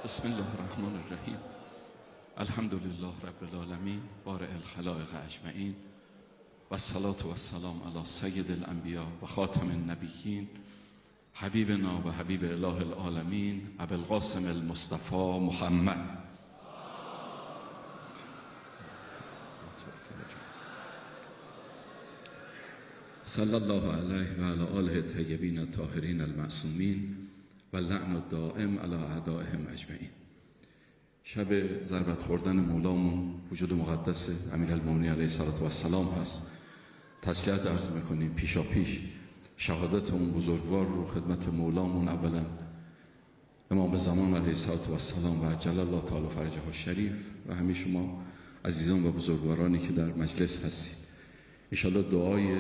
بسم الله الرحمن الرحیم. الحمد لله رب العالمین بارئ الخلائق اجمعین و الصلاة و السلام علی سید الانبیاء و خاتم النبیین حبیبنا و حبیب اله العالمین ابوالقاسم المصطفى محمد صلی الله علیه و علی آله الطیبین الطاهرین المعصومین و لعن الدائم علی اعدائهم اجمعین. شب ضربت خوردن مولامون وجود مقدس امیرالمومنین علیه السلام هست. تسلیت عرض میکنیم پیشا پیش شهادت اون بزرگوار رو خدمت مولامون، اولا امام زمان علیه السلام و عجل الله تعالی فرجه الشریف و همه شما عزیزان و بزرگوارانی که در مجلس هستید. انشاءالله دعای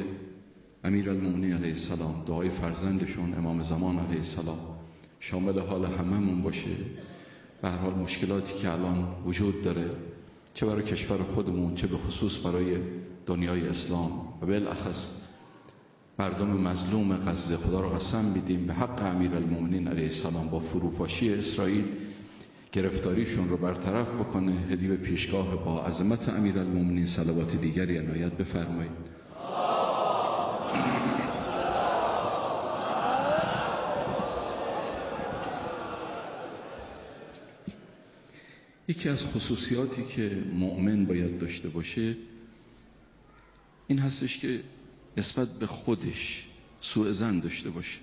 امیرالمومنین علیه السلام، دعای فرزندشون امام زمان علیه السلام شامل حال هممون باشه. به هر حال مشکلاتی که الان وجود داره، چه برای کشور خودمون چه به خصوص برای دنیای اسلام و بالاخص مردم مظلوم غزه، خدا رو قسم میدیم به حق امیرالمومنین علیه السلام با فروپاشی اسرائیل گرفتاریشون رو برطرف بکنه. هدیه به پیشگاه با عظمت امیرالمومنین صلوات دیگری عنایت بفرمایید. یکی از خصوصیاتی که مؤمن باید داشته باشه این هستش که نسبت به خودش سوء ظن داشته باشه.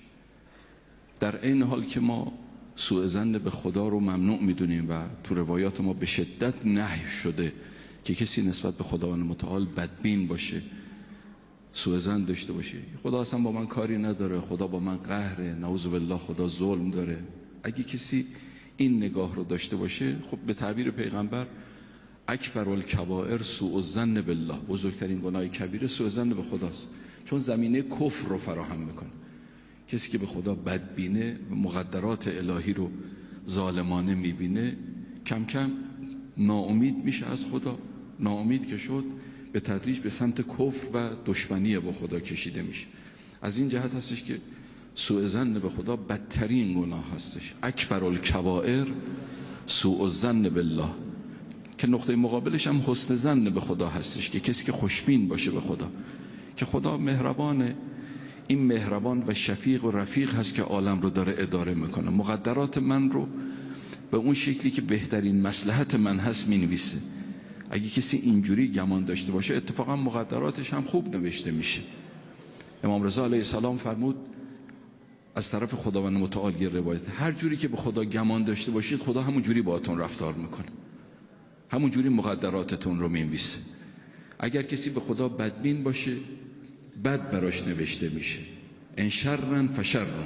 در عین حال که ما سوء ظن به خدا رو ممنوع میدونیم و تو روایات ما به شدت نهی شده که کسی نسبت به خداوند متعال بدبین باشه، سوء ظن داشته باشه. خدا اصلا با من کاری نداره، خدا با من قهره، نعوذ بالله خدا ظلم داره. اگه کسی این نگاه رو داشته باشه، خب به تعبیر پیغمبر اکبر الکبائر سوء الظن بالله، بزرگترین گناه کبیره سوء ظن به خداست، چون زمینه کفر رو فراهم میکنه. کسی که به خدا بدبینه و مقدرات الهی رو ظالمانه میبینه، کم کم ناامید میشه از خدا. ناامید که شد به تدریج به سمت کفر و دشمنی با خدا کشیده میشه. از این جهت هستش که سوء ظن به خدا بدترین گناه هستش. اکبر الکبائر سوء الظن بالله، که نقطه مقابلش هم حسن ظن به خدا هستش، که کسی که خوشبین باشه به خدا، که خدا مهربانه. این مهربان و شفیق و رفیق هست که عالم رو داره اداره میکنه. مقدرات من رو به اون شکلی که بهترین مصلحت من هست مینویسه. اگه کسی اینجوری گمان داشته باشه اتفاقا مقدراتش هم خوب نوشته میشه. امام رضا علیه السلام فرمود از طرف خداوند متعال یه روایت، هر جوری که به خدا گمان داشته باشید خدا همون جوری باهاتون رفتار میکنه، همون جوری مقدراتتون رو مینویسه. اگر کسی به خدا بدبین باشه بد براش نوشته میشه، ان شرا فشرا.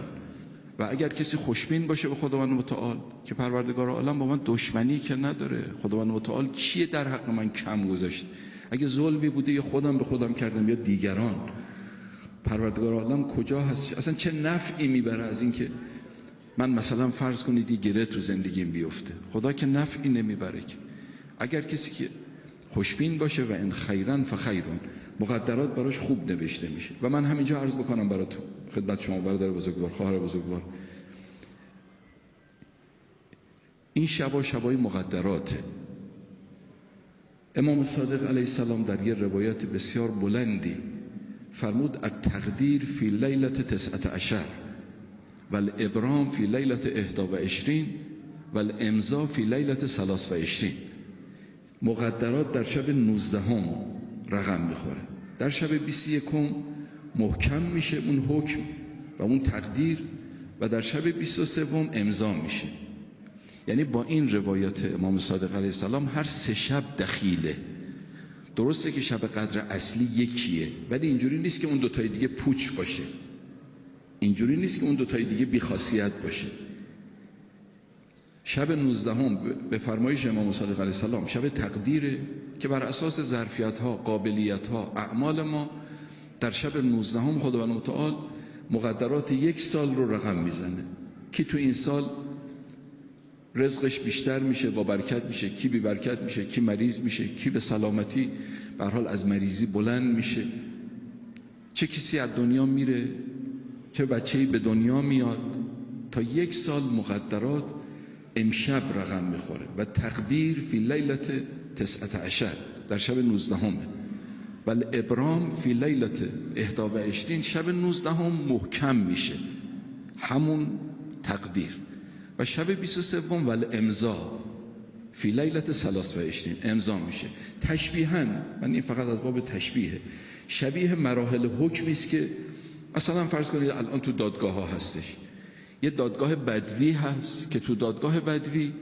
و اگر کسی خوشبین باشه به خداوند متعال، که پروردگار عالم با من دشمنی که نداره، خداوند متعال چیه در حق من کم گذاشت، اگه ظلمی بوده یا خودم به خودم کردم یا دیگران، پروردگار عالم کجا هست؟ اصلا چه نفعی میبره از این که من مثلا فرض کنید یه گره تو زندگیم بیفته؟ خدا که نفعی نمیبره. که اگر کسی که خوشبین باشه و ان خیرا فخیرون، مقدرات براش خوب نوشته میشه. و من همینجا عرض بکنم براتون خدمت شما برادر بزرگوار، خواهر بزرگوار، این شبا شبای مقدراته. امام صادق علیه السلام در یه روایت بسیار بلندی فرمود التقدیر فی لیلت 19 و الابرام فی لیلت 21 و الامضا فی لیلت 23. مقدرات در شب 19 رقم میخوره، در شب 21 محکم میشه اون حکم و اون تقدیر، و در شب 23 امضا میشه. یعنی با این روایت امام صادق علیه السلام هر 3 شب دخیله. درسته که شب قدر اصلی یکیه، ولی اینجوری نیست که اون دوتای دیگه پوچ باشه، اینجوری نیست که اون دوتای دیگه بیخاصیت باشه. شب 19 به فرمایش امام صادق علیه السلام شب تقدیره که بر اساس ظرفیت ها، قابلیت ها، اعمال ما در شب 19 خداوند متعال مقدرات 1 سال رو رقم میزنه. کی تو این سال رزقش بیشتر میشه، با برکت میشه، کی بی برکت میشه، کی مریض میشه، کی به سلامتی به هر حال از مریضی بلند میشه، چه کسی از دنیا میره، چه بچه‌ای به دنیا میاد. تا 1 سال مقدرات امشب رقم میخوره و تقدیر فی لیلت 19 در شب 19 و الابرام فی لیلت 21 شب 19 محکم میشه، همون تقدیر. و شب 23 و الامضا فی لیلت 23 امضا میشه. تشبیهاً، من این فقط از باب تشبیه، شبیه مراحل حکمی است که مثلا فرض کنید الان تو دادگاه ها هستش، یه دادگاه بدوی هست که تو دادگاه بدوی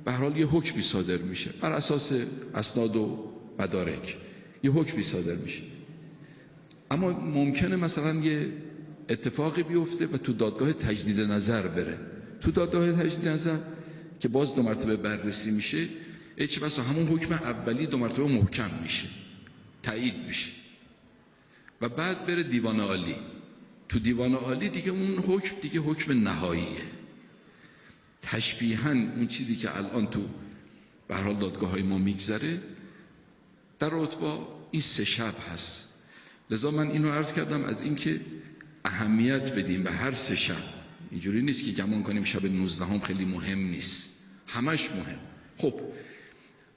به هر حال یه حکمی صادر میشه بر اساس اسناد و مدارک، یه حکمی صادر میشه، اما ممکنه مثلا یه اتفاقی بیفته و تو دادگاه تجدید نظر بره. تو دادگاه تجدید نظر که باز 2 مرتبه بررسی میشه، چه بسا همون حکم اولی 2 مرتبه محکم میشه، تایید میشه و بعد بره دیوان عالی. تو دیوان عالی دیگه اون حکم دیگه حکم نهاییه. تشبیهاً اون چیزی که الان تو به هر حال دادگاه‌های ما میگذره در رابطه با این 3 شب هست. لذا من اینو عرض کردم از اینکه اهمیت بدیم به هر 3 شب. اینجوری نیست که گمان کنیم شب 19 هم خیلی مهم نیست، همش مهم. خب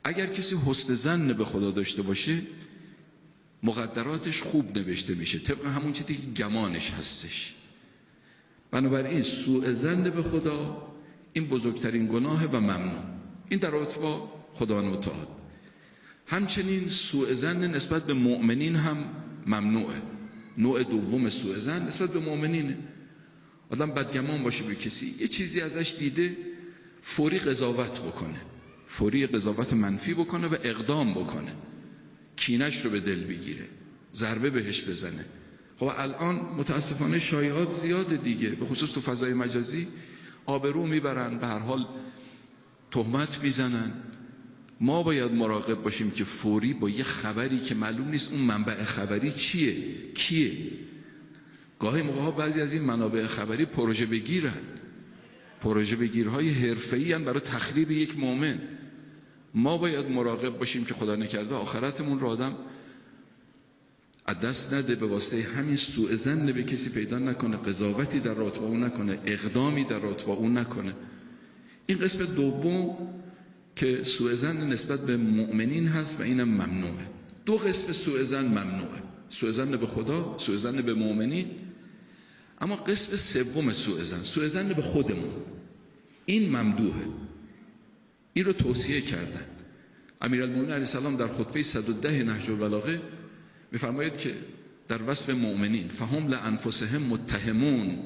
اگر کسی حسن ظن به خدا داشته باشه، مقدراتش خوب نوشته میشه طبق همون چیزی که گمانش هستش. بنابراین سوء ظن به خدا این بزرگترین گناه و ممنوع، این در رابطه با خداوند متعال. همچنین سوء ظن نسبت به مؤمنین هم ممنوعه. نوع دوم سوء ظن نسبت به مؤمنینه. آدم بدگمان باشه به کسی، یه چیزی ازش دیده، فوری قضاوت بکنه، فوری قضاوت منفی بکنه و اقدام بکنه، کینش رو به دل بگیره، ضربه بهش بزنه. خب الان متاسفانه شایعات زیاده دیگه، به خصوص تو فضای مجازی آبرو میبرن، به هر حال تهمت میزنن. ما باید مراقب باشیم که فوری با یه خبری که معلوم نیست اون منبع خبری چیه، کیه. گاهی موقع ها بعضی از این منابع خبری پروژه بگیرن، پروژه بگیرهای حرفه‌ای ان برای تخریب یک مؤمن. ما باید مراقب باشیم که خدا نکرده آخرتمون رو آدم از دست نده، به واسطه همین سوء ظن به کسی پیدا نکنه، قضاوتی در رابطه با اون نکنه، اقدامی در رابطه با اون نکنه. این قسم دوم که سوء ظن نسبت به مؤمنین هست و اینم ممنوعه. 2 قسم سوء ظن ممنوعه، سوء ظن به خدا، سوء ظن به مؤمنین. اما قسم سوم سوء ظن به خودمون، این ممدوحه. این رو توصیه کردن امیرالمومنین علیه السلام در خطبه 110 نهج البلاغه. میفرماید که در وصف مؤمنین فهم لانفسهم متهمون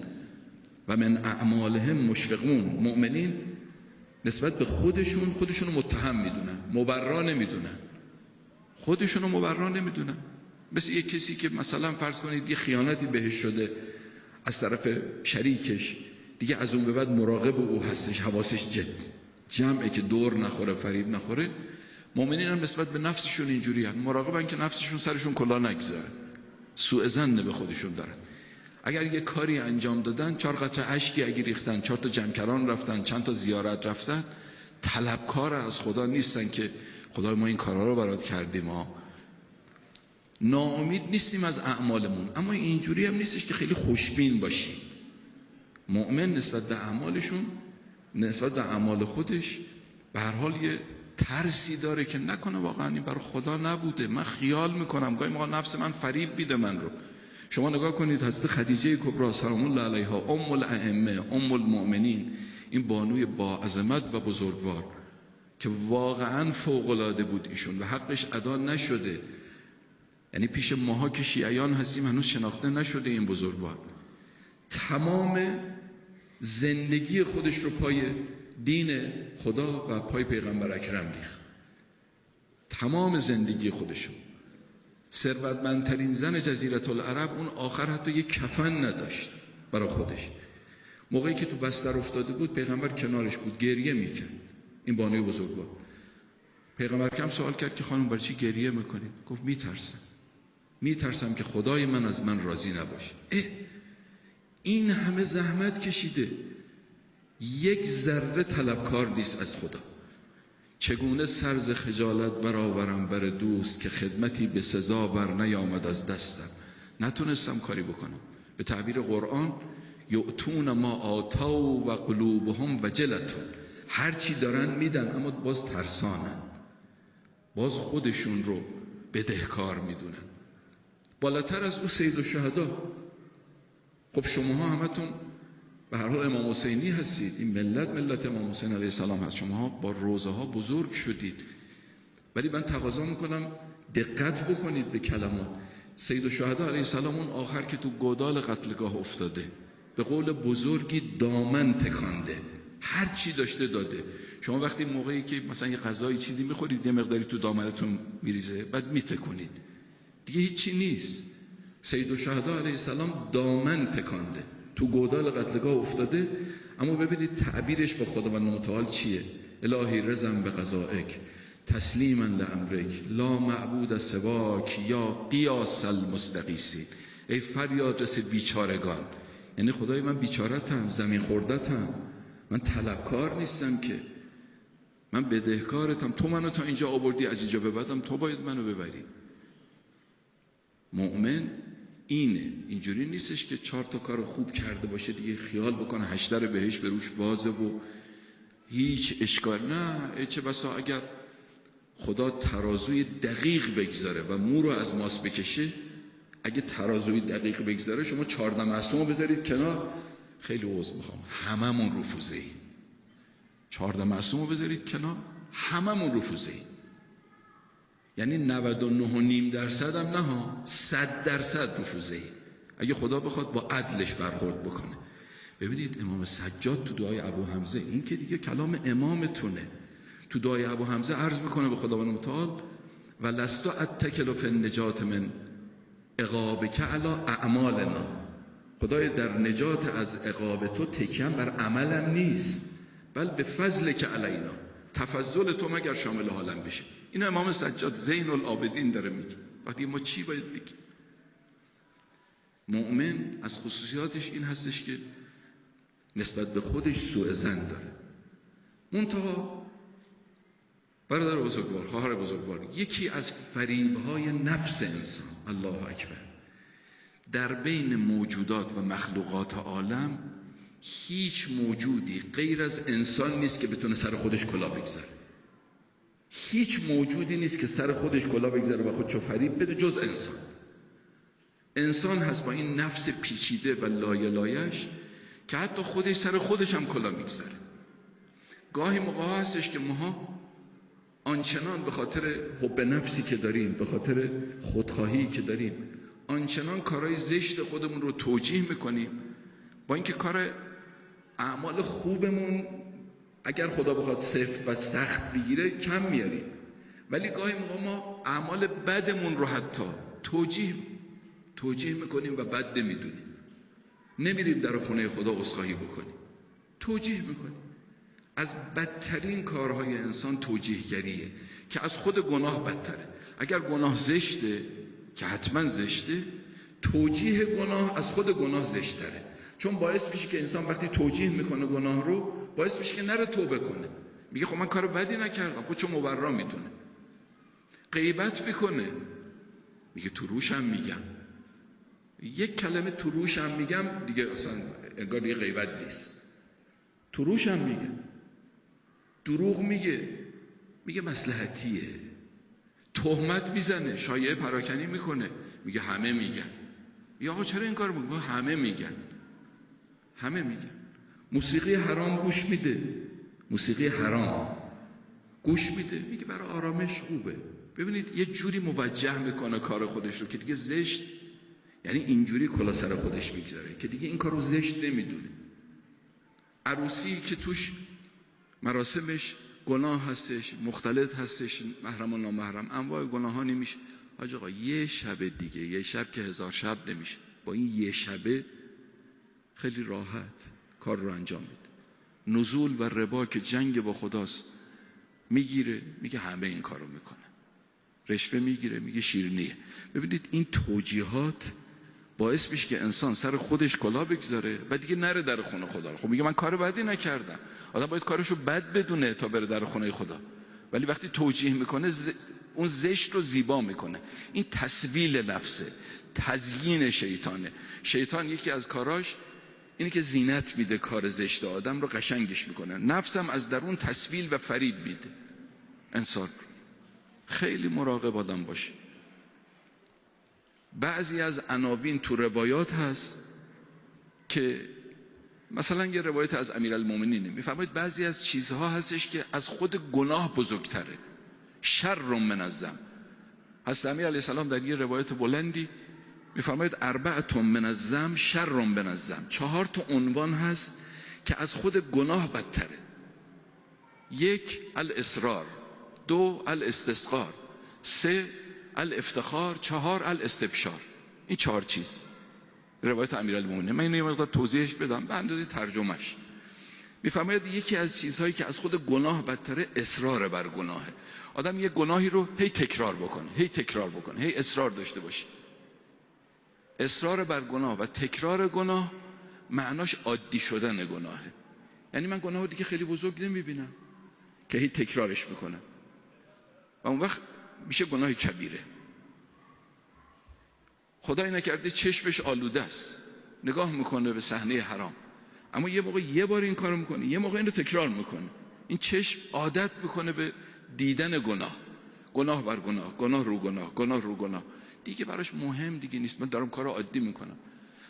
و من اعمالهم مشفقون. مؤمنین نسبت به خودشون رو متهم میدونن، مبرا نمیدونن، خودشون رو مبرا نمیدونن. مثل یک کسی که مثلا فرض کنید یه خیانتی بهش شده از طرف شریکش، دیگه از اون به بعد مراقب او هستش، حواسش جمعه که دور نخوره، فریب نخوره. مؤمنین هم نسبت به نفسشون اینجوری هستن، مراقبن که نفسشون سرشون کلا نگذاره، سوء ظن به خودشون دارن. اگر یه کاری انجام دادن، 4 قطره اشکی اگه ریختن، 4 تا جمکران رفتن، چند تا زیارت رفتن، طلبکار از خدا نیستن که خدای ما این کارا رو برات کردیم. ما ناامید نیستیم از اعمالمون، اما اینجوری هم نیستش که خیلی خوشبین باشیم. مؤمن نسبت به اعمالشون، نسبت به اعمال خودش به هر حال یه ترسی داره که نکنه واقعا این برای خدا نبوده، من خیال میکنم، گاهی موقع نفس من فریب میده من رو. شما نگاه کنید حضرت خدیجه کبری سلام الله علیها، ام الائمه، ام المؤمنین، این بانوی با عظمت و بزرگوار که واقعا فوق العاده بود ایشون و حقش ادا نشده، یعنی پیش ماها که شیعیان هستیم هنوز شناخته نشده این بزرگوار. تمام زندگی خودش رو پای دین خدا و پای پیغمبر اکرم ریخت، تمام زندگی خودشو. ثروتمندترین زن جزیره العرب، اون آخر حتی یک کفن نداشت برای خودش. موقعی که تو بستر افتاده بود پیغمبر کنارش بود، گریه میکرد. این بانوی بزرگوار. پیغمبر کم سوال کرد که خانم برای چی گریه میکنید؟ گفت میترسم که خدای من از من راضی نباشه. این همه زحمت کشیده، یک ذره طلبکار نیست از خدا. چگونه سر ز خجالت برآورم بر دوست، که خدمتی به سزا بر نیامد از دستم. نتونستم کاری بکنم. به تعبیر قرآن یؤتون ما آتوا و قلوبهم وجلة، هر چی دارن میدن، اما باز ترسانن، باز خودشون رو بدهکار میدونن. بالاتر از او سید الشهدا. خب شماها همتون به هر حال امام حسینی هستید، این ملت امام حسین علیه السلام هست، شماها با روزه ها بزرگ شدید، ولی من تقاضا میکنم دقت بکنید به کلمات. سید الشهدا علیه السلام اون آخر که تو گودال قتلگاه افتاده، به قول بزرگی دامن تکانده، هر چی داشته داده. شما وقتی موقعی که مثلا یه غذایی چیزی میخورید، یه مقداری تو دامنتون میریزه، بعد میتکنید، دیگه هیچی نیست. سید الشهدا علیه السلام دامن تکانده، تو گودال قتلگاه افتاده، اما ببینید تعبیرش با خداوند متعال چیه؟ الهی رضا به قضائک تسلیما لامرک لا معبود سواک یا قیاس المستغیثین. ای فریاد رس بیچارگان، یعنی خدای من بیچارتم، زمین خوردتم، من طلبکار نیستم که، من بدهکارتم، تو منو تا اینجا آوردی، از اینجا به بعدم تو باید منو ببری. مؤمن اینجوری نیستش که 4 تا کار خوب کرده باشه دیگه خیال بکنه 8 در بهش به روش بازه و هیچ اشکال. نه، چه بسا اگر خدا ترازوی دقیق بگذاره و مو رو از ماس بکشه، اگه ترازوی دقیق بگذاره، شما 14 معصوم رو بذارید کنار، خیلی عذر میخوام، هممون رفوزه ایم. 14 معصوم رو بذارید کنار، هممون رفوزه ایم. یعنی 99.5% هم نه ها، 100% رفوزه ایم اگه خدا بخواد با عدلش برخورد بکنه. ببینید امام سجاد تو دعای ابو حمزه، این که دیگه کلام امامتونه، تو دعای ابو حمزه عرض میکنه به خداوند متعال و لست اتکل فی النجات من عقابک علی اعمالنا. خدای در نجات از عقاب تو تکیم بر عملم نیست، بل به فضل که علینا، تفضل تو مگر شامل حالم بشه. اینو امام سجاد زین العابدین داره میگه. وقتی ما چی باید بگیم؟ مؤمن از خصوصیاتش این هستش که نسبت به خودش سوء ظن داره. منتها برادر بزرگوار، خواهر بزرگوار، یکی از فریب‌های نفس انسان، الله اکبر، در بین موجودات و مخلوقات عالم هیچ موجودی غیر از انسان نیست که بتونه سر خودش کلا بگذاره. هیچ موجودی نیست که سر خودش کلا بگذاره و خودشو فریب بده جز انسان. انسان هست با این نفس پیچیده و لایش که حتی خودش سر خودش هم کلا میگذاره. گاهی موقع هستش که ماها آنچنان به خاطر حب نفسی که داریم، به خاطر خودخواهی که داریم، آنچنان کارهای زشت خودمون رو توجیه میکنیم، با اینکه کار اعمال خوبمون اگر خدا بخواد سفت و سخت بگیره کم میاریم، ولی گاهی موقع ما اعمال بدمون رو حتی توجیه میکنیم و بد نمیدونیم. نمیریم در خونه خدا عذرخواهی بکنیم، توجیه میکنیم. از بدترین کارهای انسان توجیهگریه که از خود گناه بدتره. اگر گناه زشته که حتما زشته، توجیه گناه از خود گناه زشتره، چون باعث میشه که انسان وقتی توجیه میکنه گناه رو، باعث میشه که نره توبه کنه. میگه خب من کار بدی نکردم، خب چون مبرا میدونه. غیبت میکنه، میگه تو روشم میگم. یک کلمه تو روشم میگم دیگه اصلا انگار دیگه غیبت نیست. تو روشم میگم. دروغ میگه مصلحتیه. تهمت میزنه، شایعه پراکنی میکنه، میگه همه میگن. یا آقا چرا این کار میکنه؟ همه میگن. موسیقی حرام گوش میده، موسیقی حرام گوش میده، میگه برای آرامش خوبه. ببینید یه جوری موجه میکنه کار خودش رو که دیگه زشت، یعنی اینجوری کلا سر خودش میگذاره که دیگه این کارو زشت نمیدونه. عروسی که توش مراسمش گناه هستش، مختلط هستش، محرم و نامحرم، انواع گناه ها نمیشه. حاج آقا یه شب دیگه، یه شب که 1000 شب نمیشه، با این یه شبه خیلی راحت کار رو انجام میده. نزول و ربا که جنگ با خداست، میگیره، میگه همه این کارو میکنه. رشوه میگیره، میگه شیرینیه. ببینید این توجیهات باعث میشه که انسان سر خودش کلا بگذاره و دیگه نره در خونه خدا. خب میگه من کار بدی نکردم. آدم باید کارشو بد بدونه تا بره در خونه خدا، ولی وقتی توجیه میکنه اون زشت رو زیبا میکنه. این تسویل نفسه، تزیین شیطانه. شیطان یکی از کاراش اینی که زینت میده کار زشت آدم رو قشنگش میکنه. نفسم از درون تسویل و فریب میده انسان. خیلی مراقب آدم باشه. بعضی از عناوین تو روایات هست که مثلا یه روایت از امیرالمومنینه، میفرماید بعضی از چیزها هستش که از خود گناه بزرگتره. شر من الذنب. حضرت امیر علیه السلام در یه روایت بلندی میفرماید اربعة من الذنب شر من الذنب. 4 تا عنوان هست که از خود گناه بدتره. 1 الاصرار، 2 الاستسقار، 3 الافتخار، 4 الاستبشار. این 4 چیز روایت امیرالمومنین. من اینو یه مقدار توضیحش بدم به اندازه ترجمهش. میفرماید یکی از چیزهایی که از خود گناه بدتره اصرار بر گناهه. آدم یه گناهی رو هی تکرار بکنه، هی تکرار بکنه، هی اصرار داشته باشه. اصرار بر گناه و تکرار گناه معناش عادی شدن گناهه. یعنی من گناه دیگه خیلی بزرگ نمیبینم که هی تکرارش میکنم و اون وقت میشه گناه کبیره. خدای نکرده چشمش آلوده است، نگاه میکنه به صحنه حرام، اما یه موقع یه بار این کارو میکنه، یه موقع اینو تکرار میکنه. این چشم عادت میکنه به دیدن گناه، گناه بر گناه، گناه رو گناه، گناه رو گناه. دیگه براش مهم دیگه نیست. من دارم کارو عادی میکنم.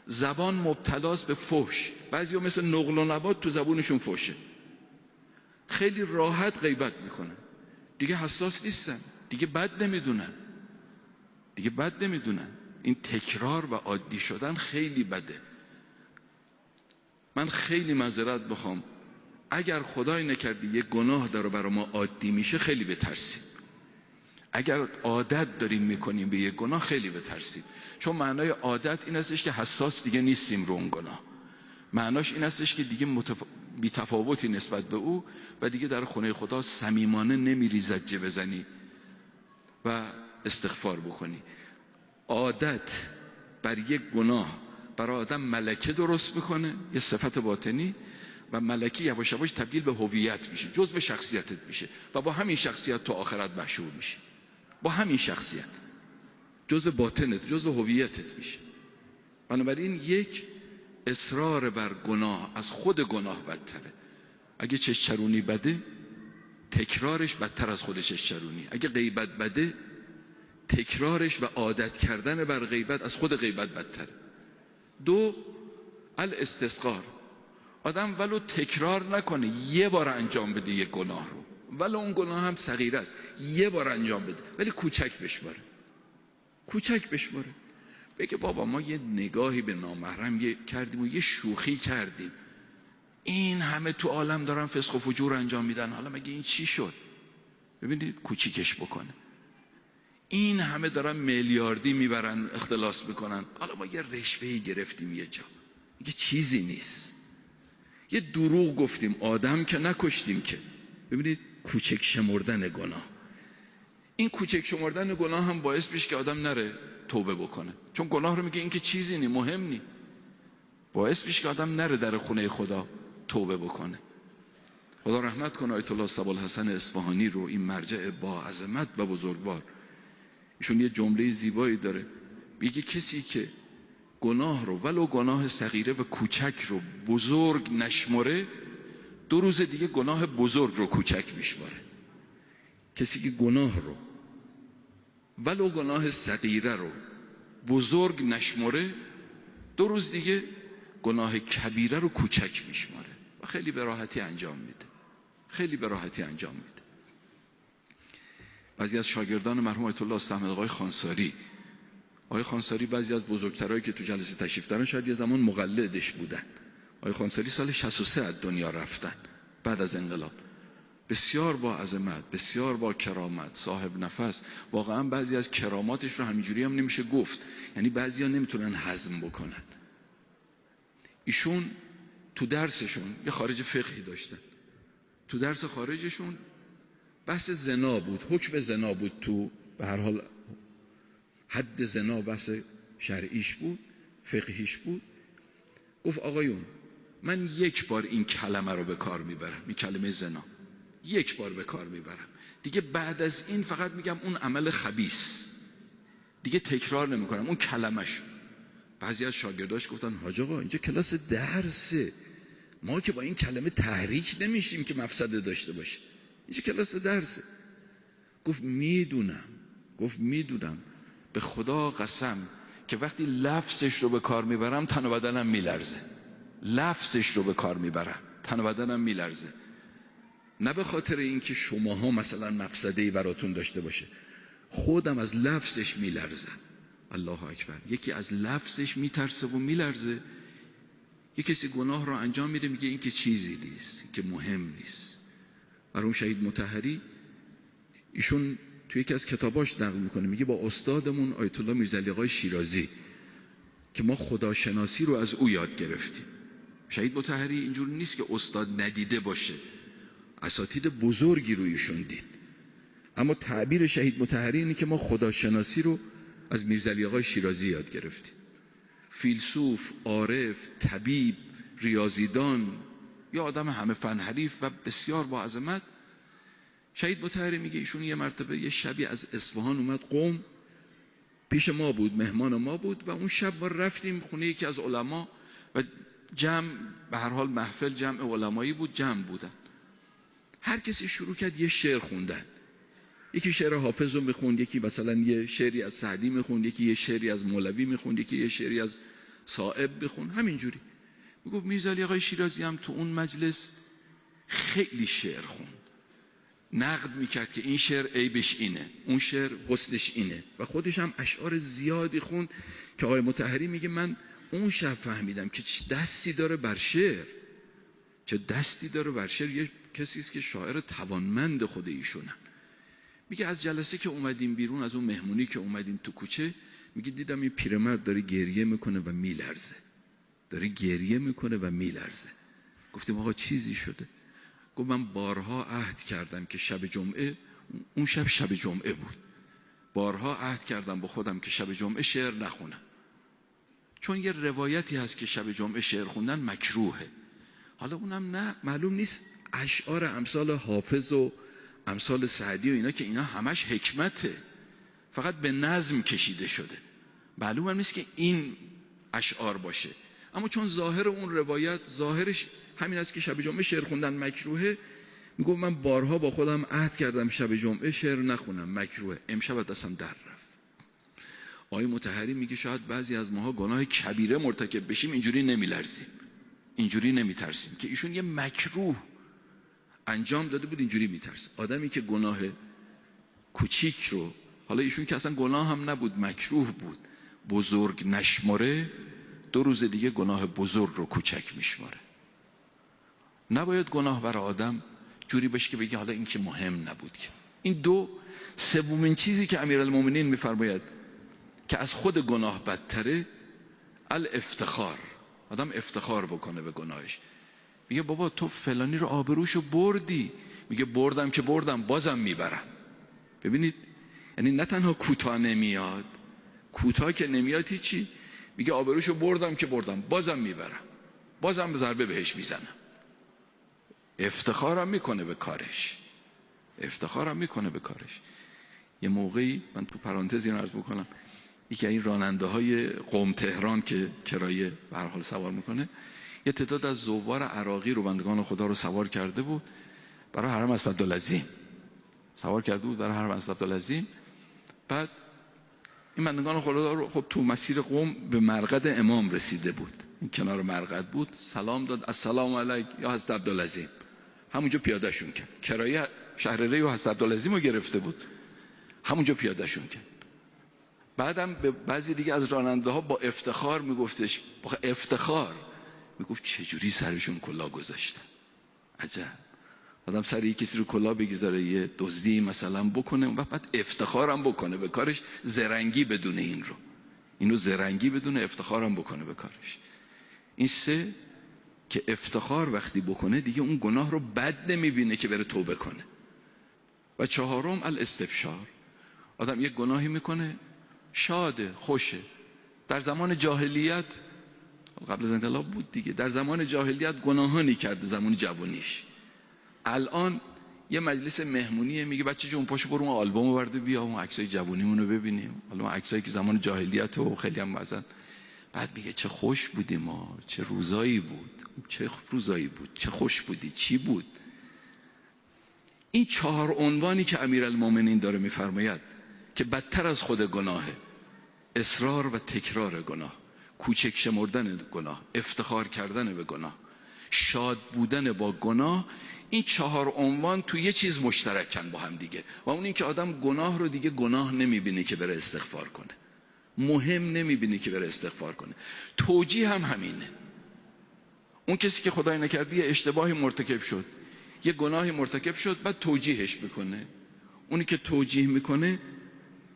زبان مبتلاست به فحش. بعضیا مثل نقل و نبات تو زبونشون فحشه، خیلی راحت غیبت میکنن، دیگه حساس نیستن، دیگه بد نمیدونن، دیگه بد نمیدونن. این تکرار و عادی شدن خیلی بده. من خیلی معذرت بخوام، اگر خدای نکرده یه گناه داره برای ما عادی میشه خیلی بترسیم. اگر عادت داریم میکنیم به یه گناه خیلی بترسیم. چون معنای عادت این هستش که حساس دیگه نیستیم رو اون گناه. معناش این هستش که دیگه بی‌تفاوتی نسبت به او و دیگه در خونه خدا صمیمانه نمیری زجه بزنی و استغفار بکنی. عادت بر یک گناه برای آدم ملکه درست میکنه، یه صفت باطنی، و ملکه یواش یواش تبدیل به هویت میشه، جزء شخصیتت میشه و با همین شخصیت تو آخرت مشهور میشه. با همین شخصیت جزء باطنت، جزء هویتت میشه. بنابراین یک اصرار بر گناه از خود گناه بدتره. اگه چشچرونی بده تکرارش بدتر از خود چشچرونی. اگه غیبت بده تکرارش و عادت کردن بر غیبت از خود غیبت بدتره. 2 الاستسقار. آدم ولو تکرار نکنه یه بار انجام بده یک گناه رو، ولو اون گناه هم صغیر است، یه بار انجام بده ولی کوچک بشماره، کوچک بشماره. بگه بابا ما یه نگاهی به نامحرم کردیم و یه شوخی کردیم، این همه تو عالم دارن فسق و فجور انجام میدن، حالا مگه این چی شد؟ ببینید کوچیکش بکنه. این همه دارن میلیاردی میبرن اختلاس میکنن، حالا ما یه رشوهی گرفتیم یه جا، میگه چیزی نیست. یه دروغ گفتیم، آدم که نکشتیم که. ببینید کوچک شمردن گناه. این کوچک شمردن گناه هم باعث میشه که آدم نره توبه بکنه، چون گناه رو میگه این که چیزی نی، مهم نی. باعث میشه که آدم نره در خونه خدا توبه بکنه. خدا رحمت کنه آیت الله صباح‌الحسن اصفهانی رو، این مرجع با عظمت و بزرگوار. ایشون یه جمله زیبایی داره، میگه کسی که گناه رو ولو گناه صغیره و کوچک رو بزرگ نشمره، 2 روز دیگه گناه بزرگ رو کوچک میشماره. کسی که گناه رو ولو گناه صغیره رو بزرگ نشمره، 2 روز دیگه گناه کبیره رو کوچک میشماره و خیلی به راحتی انجام میده، خیلی به راحتی انجام میده. بعضی از شاگردان مرحوم آیت الله استحمد آقای خانساری، آقای خانساری بعضی از بزرگترایی که تو جلسه تشریف دارن شاید یه زمان مقلدش بودن. آقای خانساری سال 63 از دنیا رفتن بعد از انقلاب. بسیار با عظمت، بسیار با کرامت، صاحب نفس. واقعا بعضی از کراماتش رو همینجوری هم نمیشه گفت، یعنی بعضیا نمیتونن هضم بکنن. ایشون تو درسشون یه خارج فقهی داشتن، تو درس خارجشون بحث زنا بود، حکم زنا بود، تو به هر حال حد زنا بحث شرعیش بود، فقهیش بود. گفت آقایون من 1 بار این کلمه رو به کار میبرم، این کلمه زنا 1 بار به کار میبرم، دیگه بعد از این فقط میگم اون عمل خبیث، دیگه تکرار نمیکنم اون کلمه شو. بعضی از شاگرداش گفتن حاج آقا اینجا کلاس درسه، ما که با این کلمه تحریک نمیشیم که مفسده داشته باشه، اینجا کلاس درسه. گفت میدونم به خدا قسم که وقتی لفظش رو به کار میبرم تن و بدنم میلرزه. لفظش رو به کار میبرم تن و بدنم میلرزه. نه به خاطر اینکه شماها مثلا مفسده‌ای براتون داشته باشه، خودم از لفظش میلرزم. الله اکبر. یکی از لفظش میترسه و میلرزه. یه کسی گناه رو انجام میده میگه این که چیزی نیست، که مهم نیست. مرحوم شهید مطهری ایشون توی یکی از کتاباش نقل میکنه، میگه با استادمون آیت الله میرزاعلی آقای شیرازی که ما خداشناسی رو از او یاد گرفتیم. شهید مطهری اینجور نیست که استاد ندیده باشه، اساتید بزرگی روی ایشون دید، اما تعبیر شهید مطهری اینه که ما خداشناسی رو از میرزاعلی آقای شیرازی یاد گرفتیم. فیلسوف، عارف، طبیب، ریاضیدان، یا آدم همه فن حریف و بسیار با عظمت. شهید مطهری میگه ایشون یه مرتبه یه شبی از اصفهان اومد قم، پیش ما بود، مهمان ما بود و اون شب ما رفتیم خونه یکی از علما و جمع، به هر حال محفل جمع علمایی بود، جمع بودن. هر کسی شروع کرد یه شعر خوندن. یکی شعر حافظ رو میخوند، یکی مثلا یه شعری از سعدی میخوند، یکی یه شعری از مولوی میخوند، یکی یه شعری از صائب میخوند، همینجوری. میگفت میرزاعلی آقای شیرازی هم تو اون مجلس خیلی شعر خوند، نقد میکرد که این شعر عیبش اینه، اون شعر حسنش اینه، و خودش هم اشعار زیادی خوند که آقای مطهری میگه من اون شب فهمیدم که چه دستی داره بر شعر، چه دستی داره بر شعر. یه کسی است که شاعر توانمند خود ایشونه. میگه از جلسه که اومدیم بیرون، از اون مهمونی که اومدیم تو کوچه، میگه دیدم این پیرمرد داره گریه میکنه و میلرزه، داره گریه میکنه و میلرزه. گفتیم آقا چیزی شده؟ گفت من بارها عهد کردم که شب جمعه، اون شب جمعه بود، بارها عهد کردم با خودم که شب جمعه شعر نخونم، چون یه روایتی هست که شب جمعه شعر خوندن مکروهه. حالا اونم نه، معلوم نیست اشعار امثال حافظ و امثال سعدی و اینا که اینا همش حکمته، فقط به نظم کشیده شده، معلوم هم نیست که این اشعار باشه. اما چون ظاهر اون روایت ظاهرش همین است که شب جمعه شعر خوندن مکروهه، میگم من بارها با خودم عهد کردم شب جمعه شعر نخونم، مکروهه. امشب دستم در رفت. آقای مطهری میگه شاید بعضی از ماها گناه کبیره مرتکب بشیم اینجوری نمیلرزیم، اینجوری نمیترسیم، که ایشون یه مکروه انجام داده بود اینجوری میترسه. آدمی که گناه کوچیک رو، حالا ایشون که اصلا گناه هم نبود، مکروه بود، بزرگ نشماره، 2 روز دیگه گناه بزرگ رو کوچک میشماره. نباید گناه برای آدم جوری باشه که بگی حالا این که مهم نبود. که این سومین چیزی که امیرالمومنین میفرماید که از خود گناه بدتره، الافتخار. آدم افتخار بکنه به گناهش. میگه بابا تو فلانی رو آبروشو بردی، میگه بردم که بردم، بازم میبرم. ببینید، یعنی نه تنها کوتاه نمیاد، کوتاه که نمیاد هیچی، میگه آبروشو بردم که بردم، بازم میبرم، بازم به ضربه بهش میزنم. افتخارم میکنه به کارش، افتخارم میکنه به کارش. یه موقعی من تو پرانتز اینو عرض بکنم، یکی این راننده های قم تهران که کرایه به هر حال سوار میکنه، یه تعداد از زوار عراقی رو بندگان خدا رو سوار کرده بود برای حرم اسدعبدالعظیم، سوار کرده بود برای حرم اسدعبدالعظیم. بعد این بندگان خدا رو خب تو مسیر قم به مرقد امام رسیده بود، این کنار مرقد بود، سلام داد، السلام علیک یا حضرت عبدالعظیم، همونجا پیاده شون کرد. کرایه شهر ری و حضرت عبدالعظیم رو گرفته بود، همونجا پیاده شون کرد. بعدم به بعضی دیگه از راننده ها با افتخار میگفتش، با افتخار میگفت چجوری سرشون کلاه گذاشتن. عجب، آدم سر کسی رو کلاه بگذاره یه دزدی مثلا بکنه و بعد افتخارم بکنه به کارش، زرنگی بدون این رو، اینو زرنگی بدون افتخارم بکنه به کارش. این 3 که افتخار وقتی بکنه دیگه اون گناه رو بد نمیبینه که بره توبه کنه. و 4م الاستبشار. آدم یک گناهی میکنه شاده، خوشه. در زمان جاهلیت، قبل از انقلاب بود دیگه، در زمان جاهلیت گناهانی کرده زمان جوانیش. الان یه مجلس مهمونیه، میگه بچه جون پاشو برو اون آلبومو برده بیا، اون عکسای جوونیمونو ببینیم، حالا اون عکسایی که زمان جاهلیت و خیلی هم مثلا بعد میگه چه خوش بودیم ما، چه روزایی بود، چه روزایی بود، چه خوش بودی، چی بود. این 4 عنوانی که امیرالمومنین داره میفرماید که بدتر از خود گناهه: اصرار و تکرار گناه، کوچک شمردن گناه، افتخار کردن به گناه، شاد بودن با گناه. این 4 عنوان تو یه چیز مشترکن با هم دیگه، و اون این که آدم گناه رو دیگه گناه نمیبینه که بره استغفار کنه، مهم نمیبینه که بره استغفار کنه. توجیه هم همینه. اون کسی که خدای نکرده یه اشتباهی مرتکب شد، یه گناهی مرتکب شد، بعد توجیهش میکنه. اونی که توجیه میکنه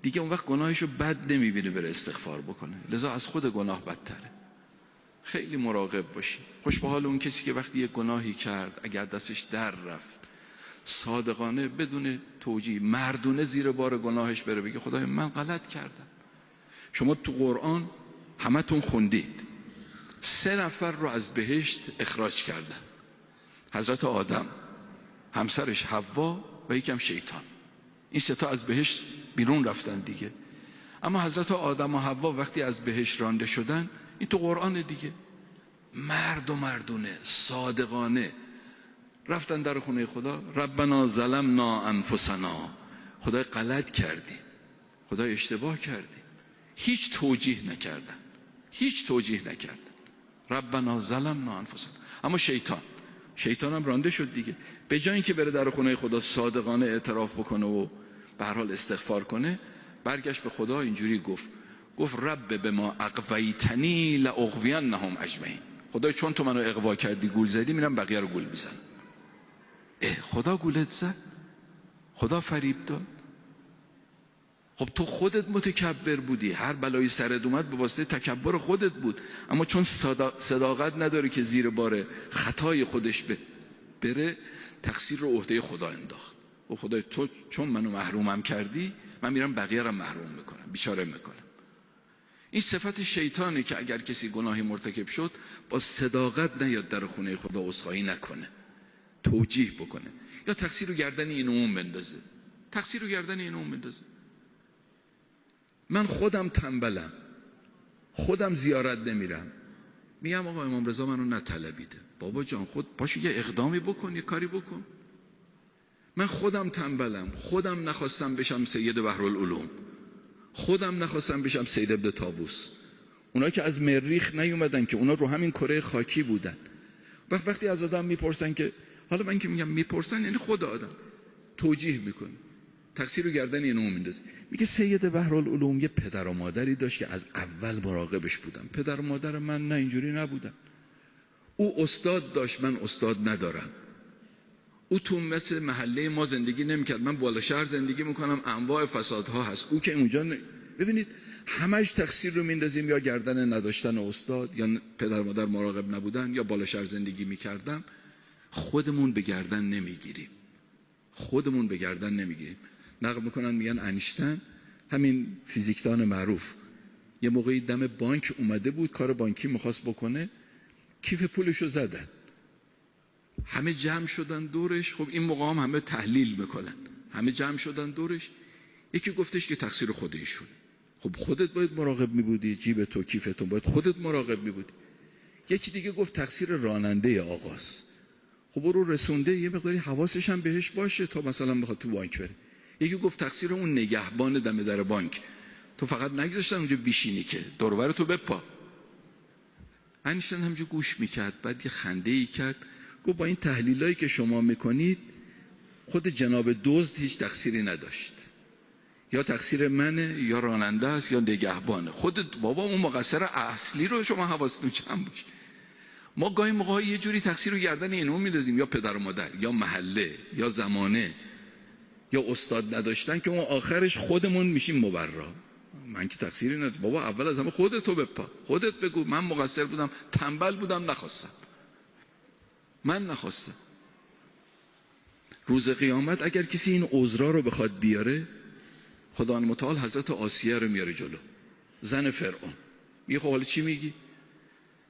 دیگه اون وقت گناهشو بد نمیبینه بره استغفار بکنه، لذا از خود گناه بدتره. خیلی مراقب باشی. خوش به حال اون کسی که وقتی یه گناهی کرد اگر دستش در رفت، صادقانه بدون توجیه مردونه زیر بار گناهش بره بگه خدای من غلط کردم. شما تو قرآن همتون خوندید 3 نفر رو از بهشت اخراج کردن: حضرت آدم، همسرش حوا و یکم شیطان. این 3 تا از بهشت بیرون رفتن دیگه. اما حضرت آدم و حوا وقتی از بهشت رانده شدن، این تو قرآن دیگه، مرد و مردونه صادقانه رفتن در خونه خدا: ربنا ظلمنا انفسنا، خدای غلط کردی، خدای اشتباه کردی. هیچ توجیه نکردن، هیچ توجیه نکردن. ربنا ظلمنا انفسنا. اما شیطان هم رانده شد دیگه. به جای اینکه بره در خونه خدا صادقانه اعتراف بکنه و به هر حال استغفار کنه، برگشت به خدا اینجوری گفت رب بما اغویتنی لاغوینهم اجمعین. خدای چون تو منو اغوا کردی، گول زدی، میرم بقیه رو گول میزنم. خدا گولت زد؟ خدا فریب داد؟ خب تو خودت متکبر بودی، هر بلایی سرت اومد به واسطه تکبر خودت بود. اما چون صداقت نداره که زیر بار خطای خودش بره، تقصیر رو عهده خدا انداخت. و خدای تو چون منو محرومم کردی، من میرم بقیه رو محروم میکنم، بیچاره میکنم. این صفت شیطانه که اگر کسی گناهی مرتکب شد، با صداقت نیاد در خونه خدا عذرخواهی نکنه، توجیه بکنه، یا تقصیر رو گردن این اون بندازه. تقصیر رو گردن این اون بندازه. من خودم تنبلم، خودم زیارت نمیرم، میگم آقا امام رضا منو نطلبیده. بابا جان خود پاشو یه اقدامی بکن، یه کاری بکن. من خودم تنبلم، خودم نخواستم بشم سید بحرالعلوم، خودم نخواستم بشم سید ابن طاووس. اونا که از مریخ نیومدن که، اونا رو همین کره خاکی بودن. وقتی از آدم میپرسن که، حالا من که میگم میپرسن یعنی خود آدم توجیه میکنه، تقصیر رو گردن این اون میندازه. میگه سید بحرالعلوم یه پدر و مادری داشت که از اول مراقبش بودم. پدر و مادر من نه اینجوری نبودن. او استاد داشت، من استاد ندارم. او تو مثل محله ما زندگی نمیکرد، من بالا شهر زندگی میکنم، انواع فسادها هست. او که اونجا ببینید همش تقصیر رو میندازیم یا گردن نداشتن استاد، یا پدر مادر مراقب نبودن، یا بالا شهر زندگی میکردن. خودمون به گردن نمیگیریم، خودمون به گردن نمیگیریم. نقل میکنن میگن انیشتین، همین فیزیکدان معروف، یه موقعی دم بانک اومده بود، کار بانکی میخواست بکنه، کیف پولشو زدن، همه جمع شدن دورش. خب این موقع هم همه تحلیل میکنن، همه جمع شدن دورش. یکی گفتش که تقصیر خود ایشون. خب خودت باید مراقب میبودی، جیب تو کیفتون باید خودت مراقب میبودی. یکی دیگه گفت تقصیر راننده آقاست. خب رو رسونده، یه مقداری حواسش هم بهش باشه تا مثلا بخواد تو بانک بره. یکی گفت تقصیر اون نگهبان دم در بانک، تو فقط نگذاشتن اونجا بیشینی که دور و بر تو بپا. انیشتین همجا گوش میکرد، بعد یه خنده ای کرد، گفت با این تحلیلایی که شما میکنید، خود جناب دزد هیچ تقصیری نداشت، یا تقصیر منه یا راننده است یا نگهبانه. خودت بابا اون مقصر اصلی رو شما حواستون جمع باشه. ما گاهی موقع یه جوری تقصیر رو گردن اینو میندازیم، یا پدر و مادر، یا محله، یا زمانه، یا استاد نداشتن، که اون آخرش خودمون میشیم مبرا. من که تقصیری نداشتم. بابا اول از همه خودتو بپا، خودت بگو من مقصر بودم، تنبل بودم، نخواستم، من نخواستم. روز قیامت اگر کسی این عذرا رو بخواد بیاره، خداوند متعال حضرت آسیه رو میاره جلو، زن فرعون. میگه خب حالا چی میگی؟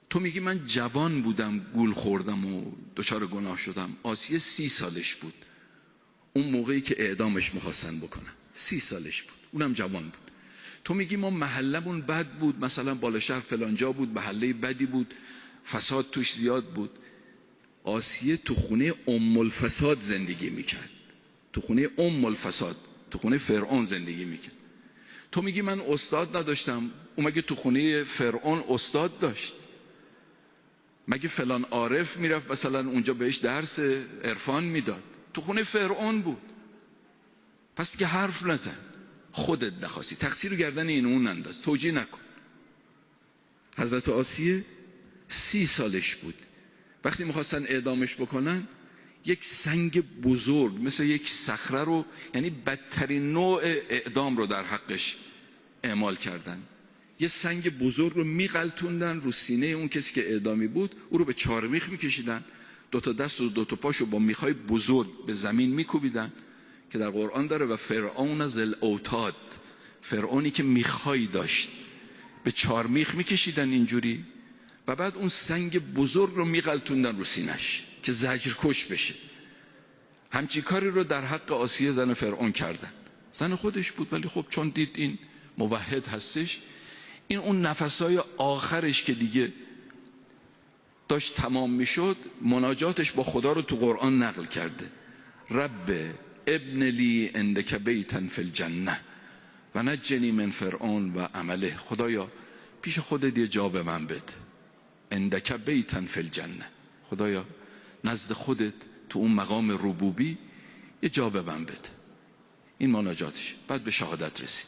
تو میگی من جوان بودم، گول خوردم و دچار گناه شدم. آسیه 30 سالش بود اون موقعی که اعدامش میخواستن بکنن، 30 سالش بود، اونم جوان بود. تو میگی ما محلمون بد بود، مثلا بالا شهر فلانجا بود، محله بدی بود، فساد توش زیاد بود. آسیه تو خونه ام الفساد زندگی میکرد، تو خونه ام الفساد، تو خونه فرعون زندگی میکرد. تو میگی من استاد نداشتم، اون مگه تو خونه فرعون استاد داشت؟ مگه فلان عارف میرفت مثلا اونجا بهش درس عرفان میداد؟ تو خونه فرعون بود. پس که حرف نزن، خودت نخواستی، تقصیر رو گردن این اون انداز، توجیه نکن. حضرت آسیه 30 سالش بود وقتی میخواستن اعدامش بکنن، یک سنگ بزرگ مثل یک صخره رو، یعنی بدترین نوع اعدام رو در حقش اعمال کردن. یه سنگ بزرگ رو میغلطوندن رو سینه اون کسی که اعدامی بود، او رو به چارمیخ میکشیدن، 2 تا دست و 2 تا پاشو با میخای بزرگ به زمین میکوبیدن که در قرآن داره و فرعون ذل اوتاد، فرعونی که میخایی داشت، به چارمیخ میکشیدن اینجوری و بعد اون سنگ بزرگ رو میغلطوندن رو سینش که زجر کش بشه. همچین کاری رو در حق آسیه زن فرعون کردن. زن خودش بود ولی خب چون دید این موحد هستش، این اون نفسای آخرش که دیگه داشت تمام میشد، مناجاتش با خدا رو تو قرآن نقل کرده. رب ابن لی عندک بیتا فی الجنه و نجنی من فرعون و عمله. خدایا پیش خودت یه جا به من بده، عندک بیتا فی الجنه، خدایا نزد خودت تو اون مقام ربوبی یه جا به من بده. این مناجاتش. بعد به شهادت رسید.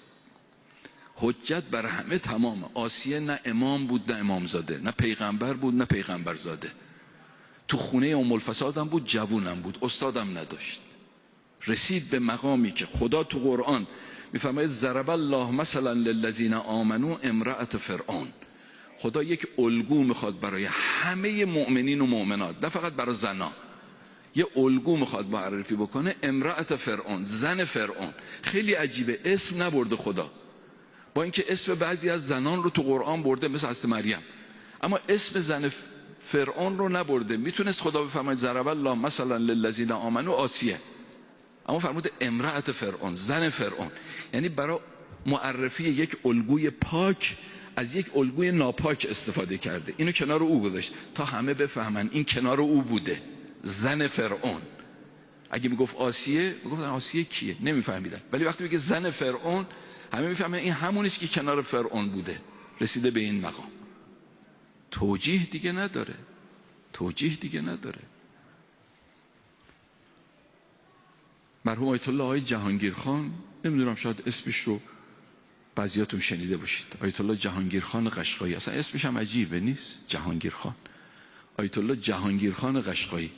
حجت بر همه تمام. آسیه نه امام بود نه امامزاده، نه پیغمبر بود نه پیغمبرزاده. تو خونه ام الفساد هم بود، جوونم بود، استادم نداشت. رسید به مقامی که خدا تو قرآن میفرماید ضرب الله مثلا للذین آمنوا امرأة فرعون. خدا یک الگو میخواد برای همه مؤمنین و مؤمنات، نه فقط برای زنا. یه الگو میخواد معرفی بکنه. امرأة فرعون، زن فرعون. خیلی عجیبه، اسم نبرده خدا، با اینکه اسم بعضی از زنان رو تو قرآن برده مثل حضرت مریم، اما اسم زن فرعون رو نبرده. میتونست خدا بفرماید ضرب الله مثلا للذین آمنوا آسیه، اما فرمود امرأة فرعون، زن فرعون. یعنی برای معرفی یک الگوی پاک از یک الگوی ناپاک استفاده کرده. اینو کنار او گذاشت تا همه بفهمن این کنار او بوده، زن فرعون. اگه میگفت آسیه، میگفتن آسیه کیه؟ نمیفهمیدن. ولی وقتی میگه زن فرعون، همه میفهمن این همونیست که کنار فرعون بوده، رسیده به این مقام. توجیه دیگه نداره، توجیه دیگه نداره. مرحوم آیت الله آقای جهانگیر خان، نمیدونم شاید اسمش رو بعضیاتون شنیده باشید، آیت الله جهانگیر خان قشقایی. اصلا اسمش هم عجیبه نیست، جهانگیر خان. آیت الله جهانگیر خان قشقایی.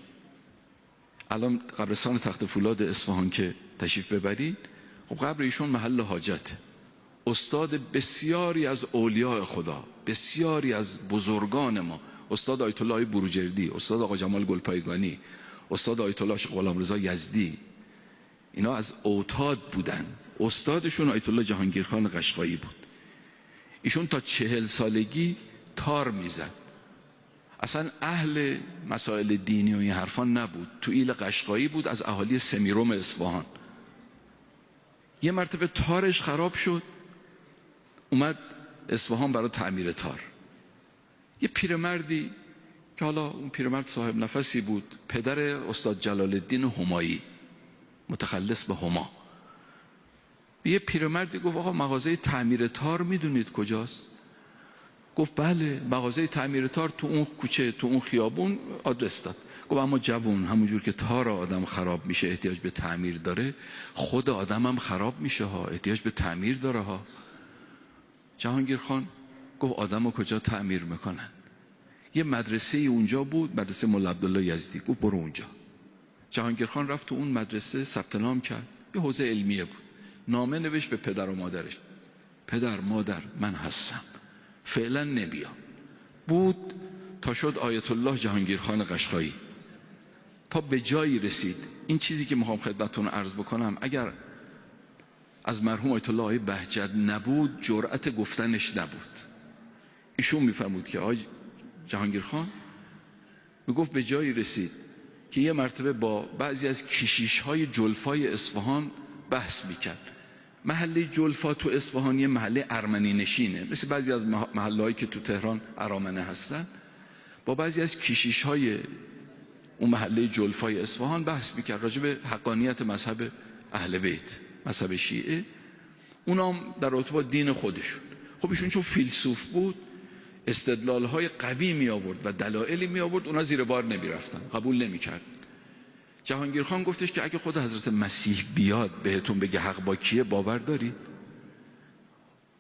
الان قبرستان تخت فولاد اصفهان که تشریف ببرید، خب قبر ایشون محل حاجت. استاد بسیاری از اولیاء خدا، بسیاری از بزرگان ما، استاد آیت الله بروجردی، استاد آقا جمال گلپایگانی، استاد آیت الله شیخ غلامرضا یزدی، اینا از اوتاد بودن. استادشون آیت الله جهانگیر خان قشقایی بود. ایشون تا 40 سالگی تار میزد. اصلا اهل مسائل دینی و این حرفان نبود. تو ایل قشقایی بود، از اهالی سمیروم اصفهان. یه مرتبه تارش خراب شد، اومد اصفهان برای تعمیر تار. یه پیرمردی که حالا اون پیرمرد صاحب نفسی بود، پدر استاد جلال الدین همایی، متخلص به هما. یه پیرمردی گفت آقا مغازه تعمیر تار میدونید کجاست؟ گفت بله، مغازه تعمیر تار تو اون کوچه، تو اون خیابون آدرس داد. گفت اما جوون، همونجور که تار آدم خراب میشه احتیاج به تعمیر داره، خود آدم هم خراب میشه ها، احتیاج به تعمیر داره ها. جهانگیر خان گفت آدم رو کجا تعمیر میکنن؟ یه مدرسه اونجا بود، مدرسه مولا عبدالله یزدی. گفت برو اونجا. جهانگیر خان رفت تو اون مدرسه، ثبت نام کرد. یه حوزه علمیه بود. نامه نوشت به پدر و مادرش: پدر مادر من هستم، فعلا نمیام. بود تا شد آیت الله جهانگیر خان قشقایی، تا به جایی رسید. این چیزی که میخوام خدمتتون عرض بکنم، اگر از مرحوم آیت الله آقای بهجت نبود، جرأت گفتنش نبود. ایشون میفرمود که آقای جهانگیر خان میگفت به جایی رسید که یه مرتبه با بعضی از کشیش‌های جلفای اصفهان بحث میکرد. محله جلفا تو اصفهان یه محله ارمنی نشینه، مثل بعضی از محلهایی که تو تهران ارامنه هستن. با بعضی از کشیش‌های اون محله جلفای اصفهان بحث میکرد راجع به حقانیت مذهب اهل بیت، مذهب شیعه. اونام در رابطه با دین خودشون. خب ایشون چون فیلسوف بود استدلال‌های قوی می آورد و دلایلی می آورد، اونا زیر بار نمی رفتن، قبول نمی کرد. جهانگیر خان گفتش که اگه خود حضرت مسیح بیاد بهتون بگه حق با کیه، باور داری؟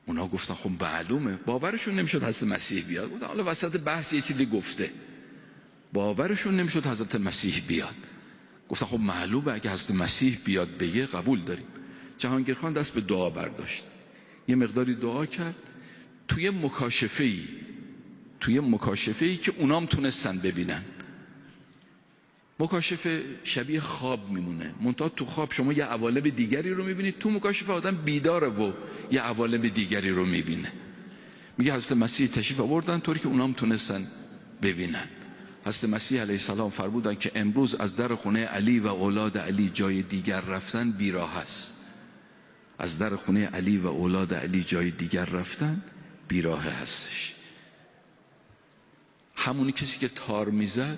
اونا گفتن خب معلومه. باورشون نمیشد حضرت مسیح بیاد. گفتن حالا وسط بحث یه چیزی گفته. باورشون نمیشد حضرت مسیح بیاد. گفتن خب معلومه اگه حضرت مسیح بیاد بگه قبول داریم. جهانگیر خان دست به دعا برداشت، یه مقداری دعا کرد. توی مکاشفه‌ای که اونام تونستن ببینن. مکاشفه شبیه خواب میمونه، منتها تو خواب شما یه عوالم دیگری رو میبینید، تو مکاشفه آدم بیداره و یه عوالم دیگری رو میبینه. میگه حضرت مسیح تشریف آوردن طوری که اونام تونستن ببینن. حضرت مسیح علیه السلام فرمودن که امروز از در خونه علی و اولاد علی جای دیگر رفتن بیراه است. از در خونه علی و اولاد علی جای دیگر رفتن بیراه هستش. همونی کسی که تار میزد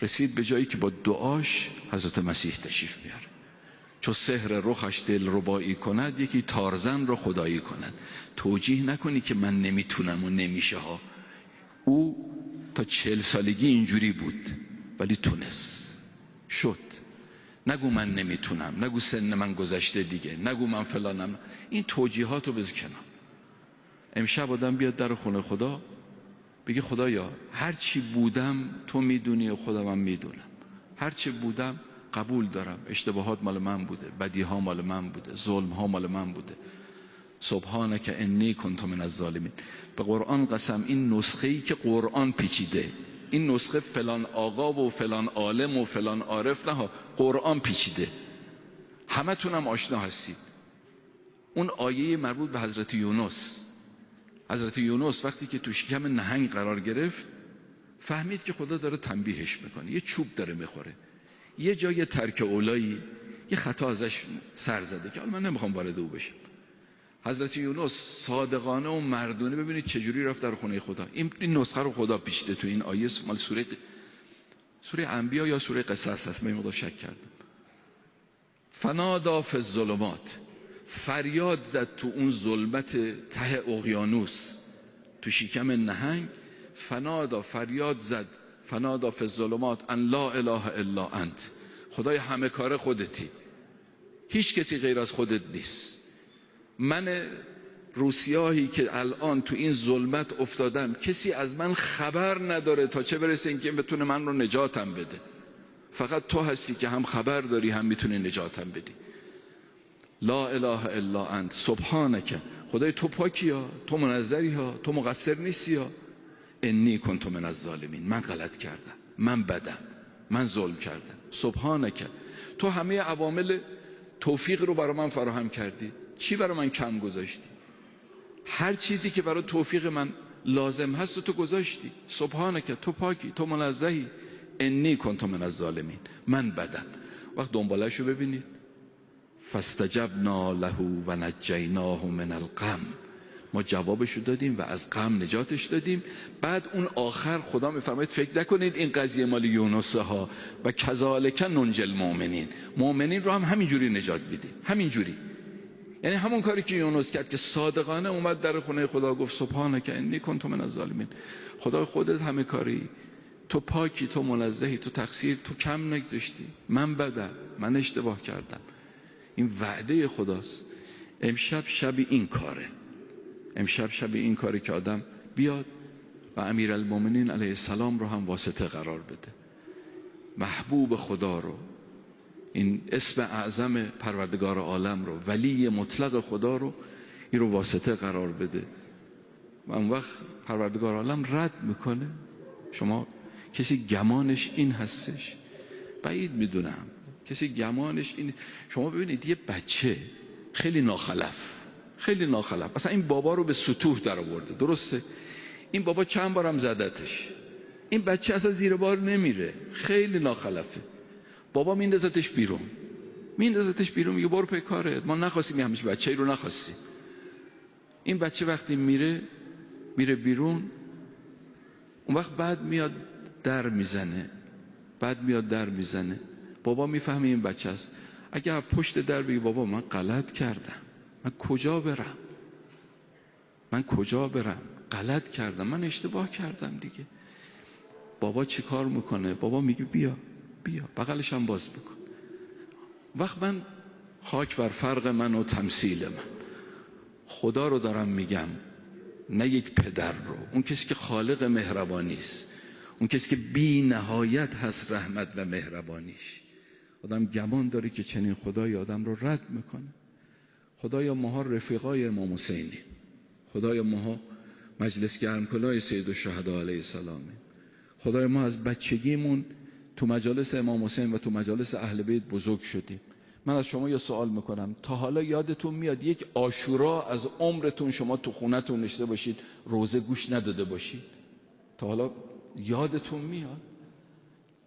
رسید به جایی که با دعاش حضرت مسیح تشریف بیاره. چو سحر رخش دل ربایی کند، یکی تارزن رو خدایی کند. توجیه نکنی که من نمیتونم و نمیشه ها. او تا 40 سالگی اینجوری بود ولی تونست، شد. نگو من نمیتونم، نگو سن من گذشته دیگه، نگو من فلانم. این توجیهات رو بذار کنار. امشب آدم بیاد در خونه خدا بگه خدایا هر چی بودم تو میدونی و خودم هم میدونم، هر چی بودم قبول دارم، اشتباهات مال من بوده، بدی ها مال من بوده، ظلم ها مال من بوده. سبحانک انی کنت من الظالمین. به قرآن قسم این نسخه‌ای که قرآن پیچیده، این نسخه فلان آقا و فلان عالم و فلان عارف نه، قرآن پیچیده. همه تونم آشنا هستید. اون آیه مربوط به حضرت یونس. حضرت یونس وقتی که تو شکم نهنگ قرار گرفت فهمید که خدا داره تنبیهش میکنه، یه چوب داره میخوره، یه جای ترک اولایی یه خطا ازش سر زده که حالا من نمیخوام وارد او بشم. حضرت یونس صادقانه و مردونه ببینید چجوری رفت در خونه خدا. این نسخه رو خدا پیچیده تو این آیه. مال سوره انبیا یا سوره قصص هست، من مقدار شک کردم. فنادا فی الظلمات، فریاد زد تو اون ظلمت ته اقیانوس، تو شکم نهنگ. فنادا، فریاد زد، فنادا فی الظلمات ان لا اله الا انت. خدای همه کار خودتی، هیچ کسی غیر از خودت نیست. من روسیاهی که الان تو این ظلمت افتادم کسی از من خبر نداره تا چه برسه اینکه بتونه من رو نجاتم بده. فقط تو هستی که هم خبر داری هم میتونی نجاتم بدی. لا اله الا انت سبحانک. خدای تو پاکی ها، تو منزهی ها، تو مقصر نیستی ها. انی کنت من الظالمین. من غلط کردم، من بدم، من ظلم کردم. سبحانک. تو همه عوامل توفیق رو برای من فراهم کردی، چی برای من کم گذاشتی؟ هر چیزی که برای توفیق من لازم هست تو گذاشتی. سبحانک، تو پاکی، تو منزهی. انی کنت من الظالمین. من بدم. وقت دنبالش رو ببینید. فاستجبنا له و نجیناه من الغم. ما جوابش رو دادیم و از غم نجاتش دادیم. بعد اون آخر خدا میفرماید فکر نکنید این قضیه مال یونس ها و کذالک ننجی المؤمنین. مؤمنین رو هم همینجوری نجات میدیم، همینجوری. یعنی همون کاری که یونس کرد که صادقانه اومد در خونه خدا گفت سبحانک انی کنت من الظالمین. خدا خودت همه کاری، تو پاکی، تو منزهی، تو تقصیر، تو کم نگذاشتی. من بدم، من اشتباه کردم. این وعده خداست. امشب شب این کاره. امشب شب این کاره که آدم بیاد و امیرالمومنین علیه السلام رو هم واسطه قرار بده. محبوب خدا رو، این اسم اعظم پروردگار عالم رو، ولی مطلق خدا رو، این رو واسطه قرار بده. و اون وقت پروردگار عالم رد میکنه. شما کسی گمانش این هستش؟ بعید میدونم کسی گمانش این. شما ببینید یه بچه خیلی ناخلف، خیلی ناخلف، اصلا این بابا رو به سطوح در آورده، درسته؟ این بابا چند بارم زدتش، این بچه اصلا زیر بار نمیره، خیلی ناخلفه. بابا میندازتش بیرون، میندازتش بیرون، میگه برو پی کارت، ما نخواستیم همچین بچه‌ای رو نخواستیم. این بچه وقتی میره بیرون، اون وقت بعد میاد در میزنه، بابا میفهمه این بچه است. اگه پشت در بگی بابا من غلط کردم، من کجا برم، غلط کردم، من اشتباه کردم دیگه، بابا چی کار میکنه؟ بابا میگه بیا بغلش هم باز بکن. وقت من خاک بر فرق من و تمثیل من، خدا رو دارم میگم، نه یک پدر رو، اون کسی که خالق مهربانی است، اون کسی که بی نهایت هست رحمت و مهربانیش. آدم گمان داره که چنین خدای آدم رو رد میکنه. خدایا ماها رفیقای امام حسینی، خدایا ماها مجلس گرمکلای سید الشهدا علیه السلام، خدایا ما از بچگیمون تو مجالس امام حسین و تو مجالس اهل بیت بزرگ شدیم. من از شما یه سوال میکنم، تا حالا یادتون میاد یک عاشورا از عمرتون شما تو خونتون نشسته باشید روزه گوش نداده باشید؟ تا حالا یادتون میاد؟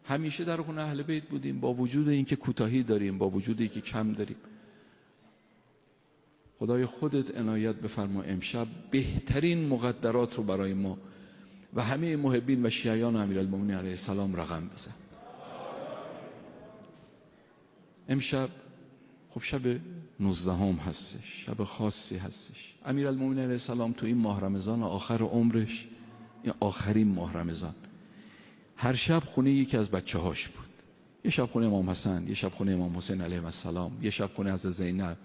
همیشه در خونه اهل بیت بودیم، با وجود اینکه کوتاهی داریم، با وجود اینکه کم داریم. خدای خودت عنایت بفرما امشب بهترین مقدرات رو برای ما و همه محبین و شیعیان امیرالمومنین علیه السلام رقم بزن. امشب خب شب 19 هستش، شب خاصی هستش. امیرالمومنین علیه السلام تو این ماه رمضان آخر عمرش، این آخرین ماه رمضان، هر شب خونه یکی از بچه هاش بود. یه شب خونه امام حسن، یه شب خونه امام حسین علیه السلام، یه شب خونه حضرت زینب.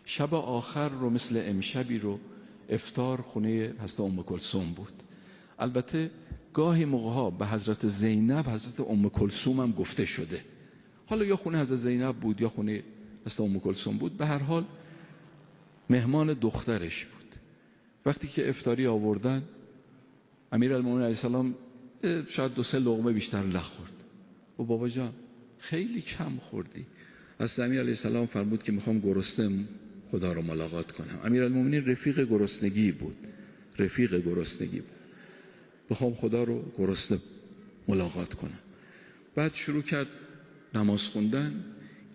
شب آخر رو مثل امشبی رو افطار خونه حضرت ام کلثوم بود. البته گاهی موقعها به حضرت زینب حضرت ام کلثوم هم گفته شده، حالا یا خونه حضرت زینب بود یا خونه حضرت ام کلثوم بود، به هر حال مهمان دخترش بود. وقتی که افطاری آوردن، امیرالمومنین علیه السلام شاید 2-3 لقمه بیشتر نخورد. و بابا جان خیلی کم خوردی. حضرت امیر علیه السلام فرمود که میخوام گرسنه خدا رو ملاقات کنم. امیرالمومنین رفیق گرسنگی بود، بخوام خدا رو گرسنه ملاقات کنم. بعد شروع کرد نماز خوندن.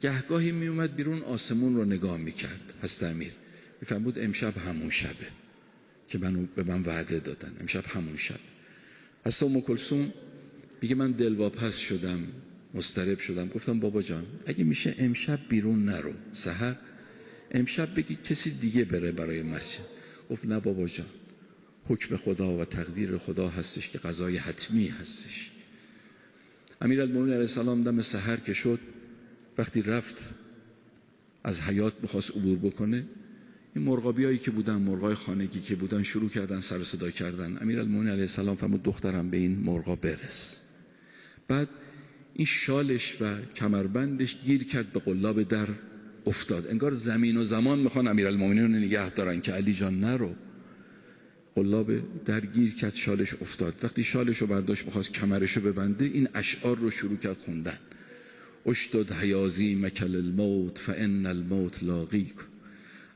گهگاهی می اومد بیرون آسمون رو نگاه میکرد. حضرت امیر میفرمود امشب همون شبه که به من وعده دادن، امشب همون شب. حضرت ام کلثوم میگه من دلواپس شدم، مضطرب شدم. گفتم بابا جان اگه میشه امشب بیرون نرو، سحر امشب بگی کسی دیگه بره برای مسجد. گفت نه بابا جان، حکم خدا و تقدیر خدا هستش که قضای حتمی هستش. امیرالمومنین علیه السلام دم سحر که شد، وقتی رفت از حیاط میخواست عبور بکنه، این مرغابیایی که بودن، مرغای خانگی که بودن، شروع کردن سر و صدا کردن. امیرالمومنین علیه السلام فرمود دخترم به این مرغا برس. بعد این شالش و کمربندش گیر کرد به قلاب در افتاد. انگار زمین و زمان میخوان امیرالمومنین رو نگه دارن که علی جان نرو. قلاب در گیر کرد، شالش افتاد. وقتی شالش رو برداشت میخواست کمرش رو ببنده، این اشعار رو شروع کرد خوندن: اشدد حیازی مکل الموت فان الموت لاقیک.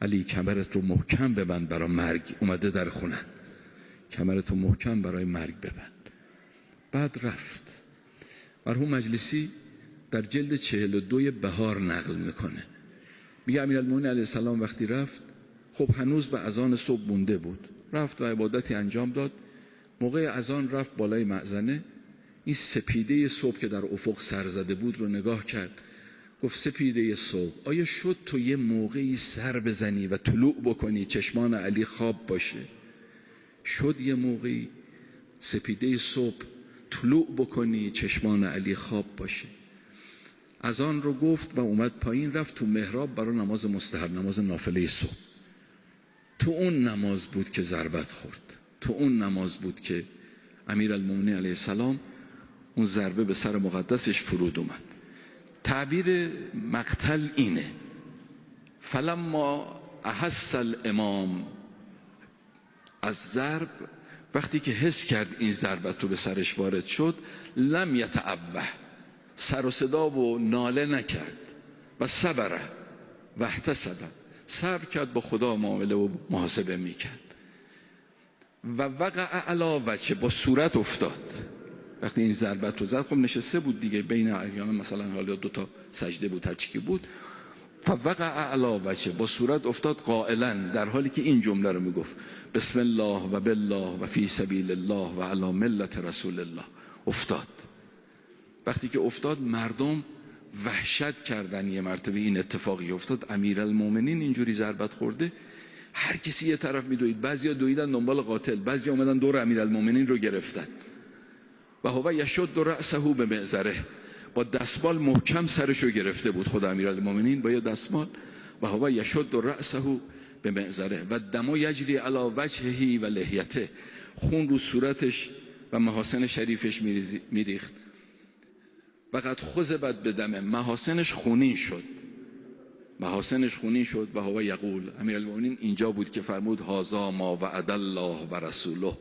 علی کمرت رو محکم ببند برای مرگ، اومده در خونه، کمرت رو محکم برای مرگ ببند. بعد رفت. مرحوم مجلسی در جلد 42 بهار نقل میکنه، میگه امیرالمومنین علیه السلام وقتی رفت، خب هنوز به اذان صبح مونده بود، رفت و عبادتی انجام داد. موقع اذان رفت بالای مأذنه، این سپیده صبح که در افق سر زده بود رو نگاه کرد. گفت سپیده صبح، آیا شد تو یه موقعی سر بزنی و طلوع بکنی چشمان علی خواب باشه؟ شد یه موقعی سپیده صبح طلوع بکنی چشمان علی خواب باشه؟ اذان رو گفت و اومد پایین، رفت تو محراب برای نماز مستحب، نماز نافله صبح. تو اون نماز بود که ضربت خورد، تو اون نماز بود که امیرالمومنین علیه السلام اون ضربه به سر مقدسش فرود اومد. تعبیر مقتل اینه: فلما احس الامام از ضرب، وقتی که حس کرد این ضربت رو به سرش وارد شد، لم یتعوه، سر و صدا و ناله نکرد، و صبر و احتسب، صبر کرد، با خدا معامله و محاسبه میکرد. و وقع علی وجه، با صورت افتاد. وقتی این ضربت رو زد، خب نشسته بود دیگه بین احیانا مثلا حالا 2 تا سجده بود، هر چی که بود، فوقع اعلی وجه، با صورت افتاد قائلا، در حالی که این جمله رو میگفت بسم الله و بالله و فی سبیل الله و علی ملت رسول الله. افتاد. وقتی که افتاد مردم وحشت کردن یه مرتبه این اتفاقی افتاد. امیرالمومنین اینجوری ضربت خورده، هر کسی یه طرف میدوید، بعضیا دویدن دنبال قاتل، بعضیا اومدن دور امیرالمومنین رو گرفتن. و هو یشد رأسه بمعذره، با دستمال محکم سرش رو گرفته بود خود امیرالمومنین با یه دستمال. و هو یشد رأسه بمعذره و دم یجری علی وجهه و لحیته، خون رو صورتش و محاسن شریفش میریخت. و قد خضبت بدمه، محاسنش خونین شد، محاسنش خونین شد. و هو یقول، امیرالمومنین اینجا بود که فرمود هذا ما وعد الله و رسوله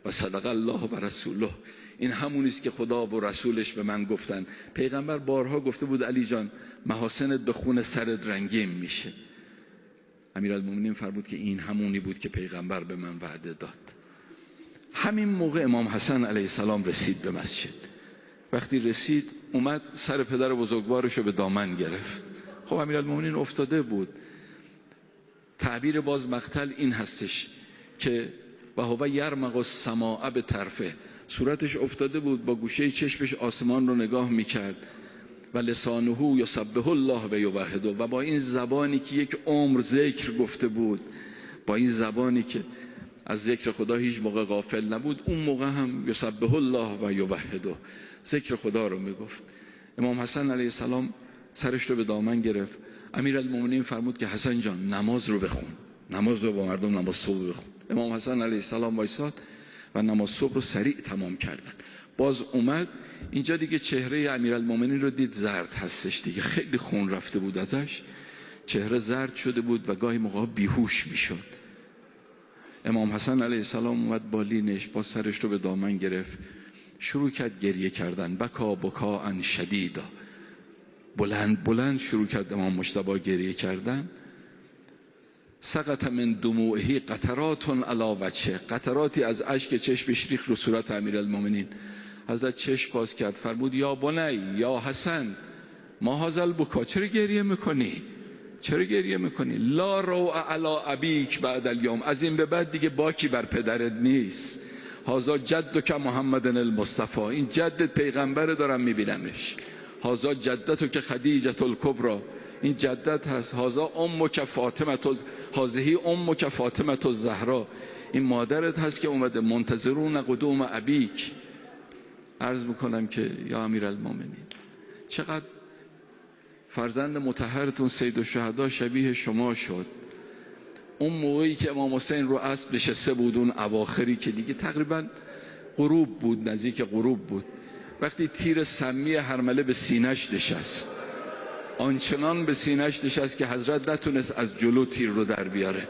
و صدق الله و رسوله. این همونی است که خدا و رسولش به من گفتن. پیغمبر بارها گفته بود علی جان محاسنت به خون سرت رنگین میشه. امیرالمومنین فرمود که این همونی بود که پیغمبر به من وعده داد. همین موقع امام حسن علیه السلام رسید به مسجد. وقتی رسید اومد سر پدر بزرگوارش رو به دامن گرفت. خب امیرالمومنین افتاده بود. تعبیر باز مقتل این هستش که و هو یرمق السماء به طرفه، صورتش افتاده بود، با گوشه چشمش آسمان رو نگاه میکرد. و لسانه یسبح الله و یوحده، و با این زبانی که یک عمر ذکر گفته بود، با این زبانی که از ذکر خدا هیچ موقع غافل نبود، اون موقع هم یسبح الله و یوحده ذکر خدا رو میگفت. امام حسن علیه السلام سرش رو به دامن گرفت. امیرالمومنین فرمود که حسن جان نماز رو بخون، نماز رو با مردم نماز صبح بخون. امام حسن علیه السلام وایساد و نماز صبح رو سریع تمام کردن. باز اومد اینجا دیگه چهره امیرالمومنین رو دید زرد هستش دیگه، خیلی خون رفته بود ازش، چهره زرد شده بود و گاهی موقع بیهوش میشد. امام حسن علیه السلام اومد بالینش، با سرش رو به دامن گرفت، شروع کرد گریه کردن. بکا بکاء شدیدا، بلند بلند شروع کرد امام مجتبی گریه کردن. سقط من دموعه قطرات علی وجهه، قطراتی از اشک چشمش ریخت رو صورت امیرالمومنین. حضرت چشم باز کرد فرمود یا بنی یا حسن ما هذا البکا، چرا گریه میکنی؟ چرا گریه میکنی؟ لا روع علی ابیک بعد الیوم، از این به بعد دیگه باکی بر پدرت نیست. هذا جدک محمد المصطفی، این جدت پیغمبر دارم میبینمش. هذا جدتک خدیجه الکبری، این جدت هست. هذا امک فاطمه، هذه امک فاطمه الزهرا، این مادرت هست که اومده. منتظرون قدوم ابیک. عرض میکنم که یا امیرالمومنین چقدر فرزند مطهرتون سید الشهدا شبیه شما شد. اون موقعی که امام حسین رو اسب نشسته بود، اون اواخری که دیگه تقریبا غروب بود، نزدیک غروب بود، وقتی تیر سمی هرمله به سینه‌اش نشست، آنچنان به سینه‌اش نشست که حضرت نتونست از جلو تیر رو در بیاره.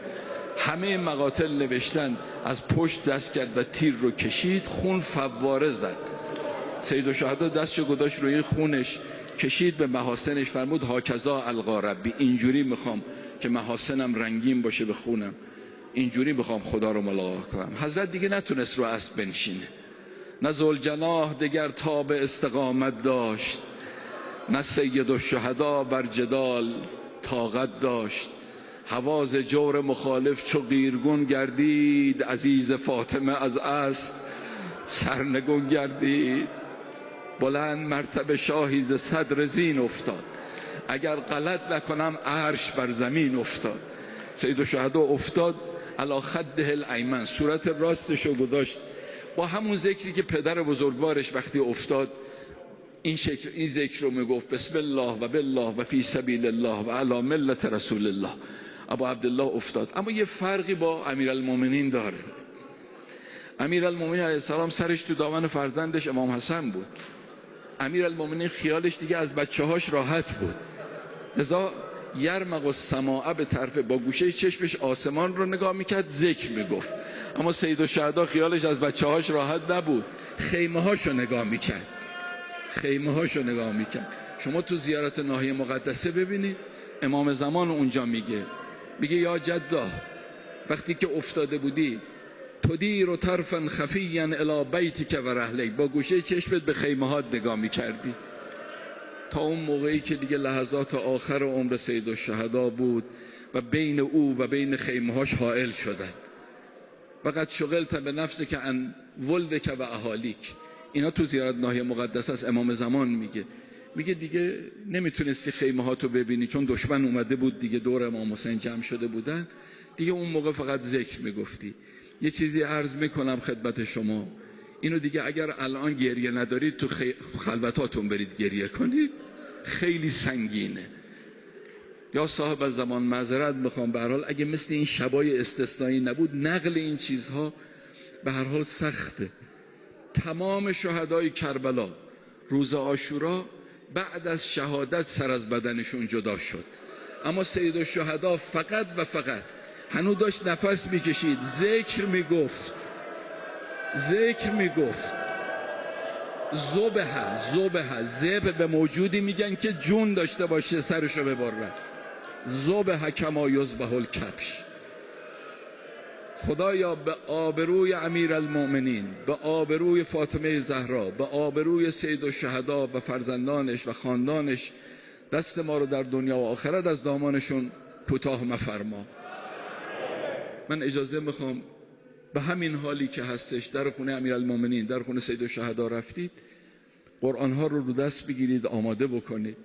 همه مقاتل نوشتن از پشت دست کرد و تیر رو کشید، خون فواره زد. سید الشهدا دستشو گذاشت روی خونش، کشید به محاسنش، فرمود هاکذا القی ربی، اینجوری میخوام که محاسنم رنگین باشه به خونم، اینجوری میخوام خدا رو ملاقات کنم. حضرت دیگه نتونست رو اسب بنشینه، نه ذوالجناح دگر تاب استقامت داشت، نه سید الشهدا بر جدال طاقت داشت. حواز جور مخالف چو قیرگون گردید، عزیز فاطمه از اسب سرنگون گردید. بلند مرتبه شاهی ز صدر زین افتاد، اگر غلط نکنم عرش بر زمین افتاد. سید الشهدا افتاد علی خده الایمن، صورت راستشو گذاشت با همون ذکری که پدر بزرگوارش وقتی افتاد این ذکر رو میگفت بسم الله و بالله و فی سبیل الله و علی ملت رسول الله. ابو عبدالله افتاد. اما یه فرقی با امیرالمومنین داره. امیرالمومنین علیه السلام سرش تو دامن فرزندش امام حسن بود. امیرالمومنین خیالش دیگه از بچه‌هاش راحت بود، لذا یرمق السماء به طرفه، با گوشه چشمش آسمان رو نگاه میکرد، ذکر میگفت. اما سید الشهدا خیالش از بچه‌هاش راحت نبود، خیمه‌هاشو نگاه میکرد، خیمه‌هاشو نگاه میکرد. شما تو زیارت ناحیه مقدسه ببینید امام زمان اونجا میگه یا جدا، وقتی که افتاده بودی تدیر و طرفا خفیا الی بیتک و رحلک، با گوشه چشمت به خیمه‌هات نگاه میکردی. تا اون موقعی که دیگه لحظات آخر عمر سیدالشهدا بود و بین او و بین خیمه‌هاش حائل شدن. وقد شغلت به نفسک عن ولدک و اهالیک. اینا تو زیارتگاه مقدس است. امام زمان میگه دیگه نمیتونستی خیمه ها تو ببینی چون دشمن اومده بود دیگه، دور امام حسین جمع شده بودن دیگه. اون موقع فقط ذکر میگفتی. یه چیزی عرض میکنم خدمت شما، اینو دیگه اگر الان گریه ندارید تو خلوتاتون برید گریه کنید، خیلی سنگینه. یا صاحب زمان معذرت میخوام، به هر حال اگه مثل این شبای استثنایی نبود نقل این چیزها به هر حال سخته. تمام شهدای کربلا روز عاشورا بعد از شهادت سر از بدنشون جدا شد، اما سیدالشهدا فقط و فقط هنوز داشت نفس میکشید، ذکر میگفت زبه به موجودی میگن که جون داشته باشه سرشو ببره. زبه کما یذبح الکبش. خدایا به آبروی امیرالمؤمنین، به آبروی فاطمه زهرا، به آبروی سیدالشهدا و فرزندانش و خاندانش دست ما رو در دنیا و آخرت از دامانشون کوتاه مفرما. من اجازه میخوام به همین حالی که هستش در خونه امیرالمؤمنین، در خونه سیدالشهدا رفتید، قرآن ها رو دست بگیرید، آماده بکنید.